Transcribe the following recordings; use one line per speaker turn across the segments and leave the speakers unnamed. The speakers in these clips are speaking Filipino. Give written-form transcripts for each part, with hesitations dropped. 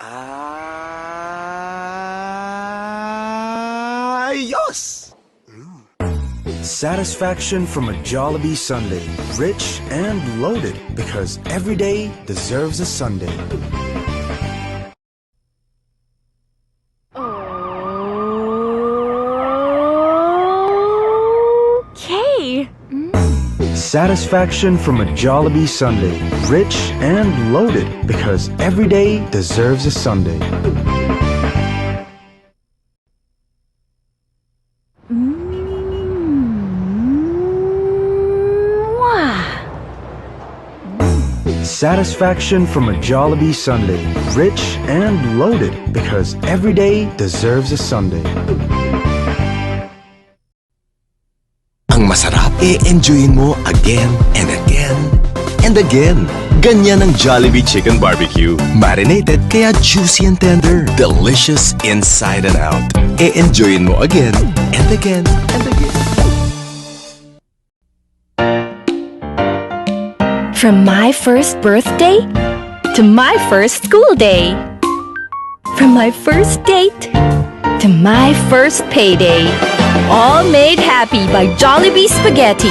Ayos! Satisfaction from a Jollibee Sunday, rich and loaded, because every day deserves a Sunday.
Okay.
Satisfaction from a Jollibee Sunday, rich and loaded, because every day deserves a Sunday. Satisfaction from a Jollibee Sunday, rich and loaded, because every day deserves a Sunday.
Ang masarap, enjoyin mo again and again and again. Ganyan ang Jollibee Chicken Barbecue. Marinated kaya juicy and tender. Delicious inside and out. Enjoyin mo again and again and again.
From my first birthday to my first school day. From my first date to my first payday. All made happy by Jollibee Spaghetti.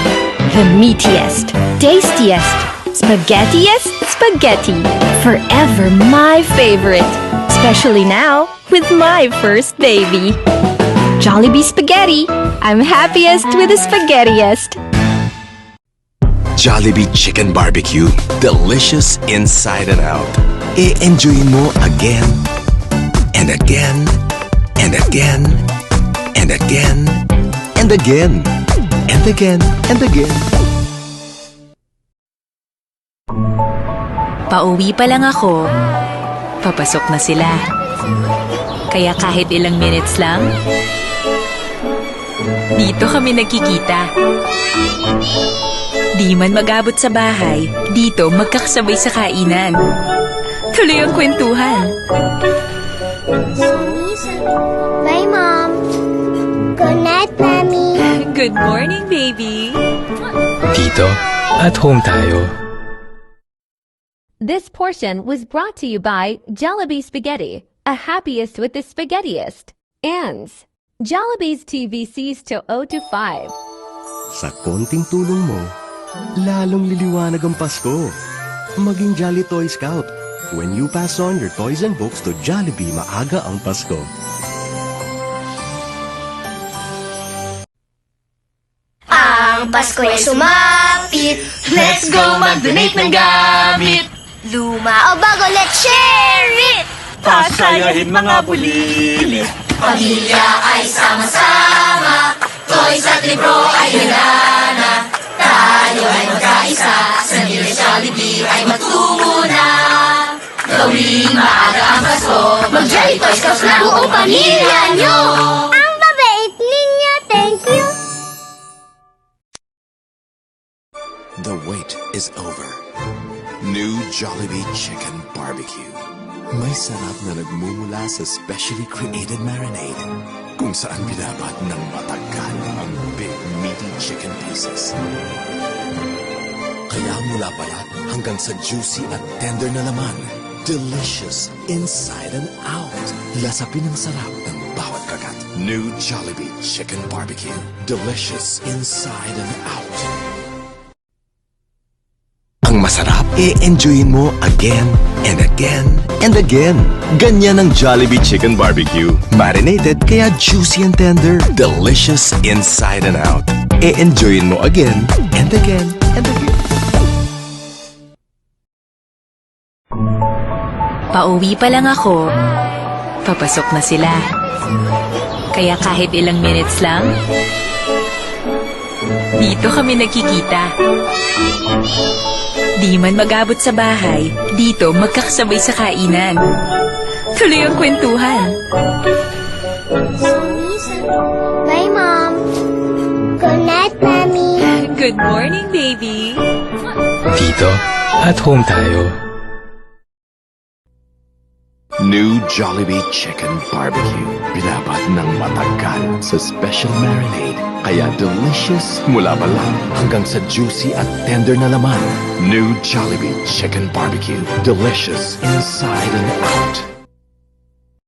The meatiest, tastiest, spaghettiest spaghetti. Forever my favorite. Especially now with my first baby. Jollibee Spaghetti. I'm happiest with the spaghettiest.
Jollibee Chicken Barbecue. Delicious inside and out. Enjoyin mo again and again and again and again and again and again and again.
Pauwi pa lang ako, papasok na sila. Kaya kahit ilang minutes lang, dito kami nagkikita. Di man mag-abot sa bahay, dito magkakasabay sa kainan. Tuloy ang kwentuhan.
Bye, Mom. Good night, Mommy.
Good morning, baby.
Dito, at home tayo.
This portion was brought to you by Jollibee Spaghetti, a happiest with the spaghettiest. And Jollibee's TVCs to 0 to 5.
Sa konting tulong mo, lalong liliwanag ang Pasko. Maging Jolly Toy Scout. When you pass on your toys and books to Jollibee, maaga ang Pasko.
Ang Pasko ay sumapit.
Let's go mag-donate ng gamit.
Luma o bago, let's share it!
Pasayahin mga bulilit.
Pamilya ay sama-sama, toys at libro ay handa. Tayo ay magkaisa, sa nila Jollibee ay magtungo na. Gawing maaga ang Pasko, mag-Jolly Toy Scouts na buong pamilya nyo.
Ang babait ninyo, thank you!
The wait is over. New Jollibee Chicken Barbecue. May sarap na nagmumula sa specially created marinade kung saan binabat ng matagal ang big meaty chicken pieces. Kaya mula balat hanggang sa juicy at tender na laman, delicious inside and out. Lasapin ang sarap ng bawat kagat. New Jollibee Chicken Barbecue. Delicious inside and out. Ang masarap, enjoyin mo again and again and again. Ganyan ang Jollibee Chicken Barbecue. Marinated kaya juicy and tender. Delicious inside and out. Enjoyin mo again and again and again.
Pauwi pa lang ako, papasok na sila. Kaya kahit ilang minutes lang, dito kami nagkikita. Di man mag-abot sa bahay, dito magkakasabay sa kainan. Tuloy ang kwentuhan.
Bye, Mom. Good night, Mommy.
Good morning, baby.
Dito, at home tayo.
New Jollibee Chicken Barbecue. Binabat ng matagal sa special marinade. Kaya delicious mula balat hanggang sa juicy at tender na laman. New Jollibee Chicken Barbecue. Delicious inside and out.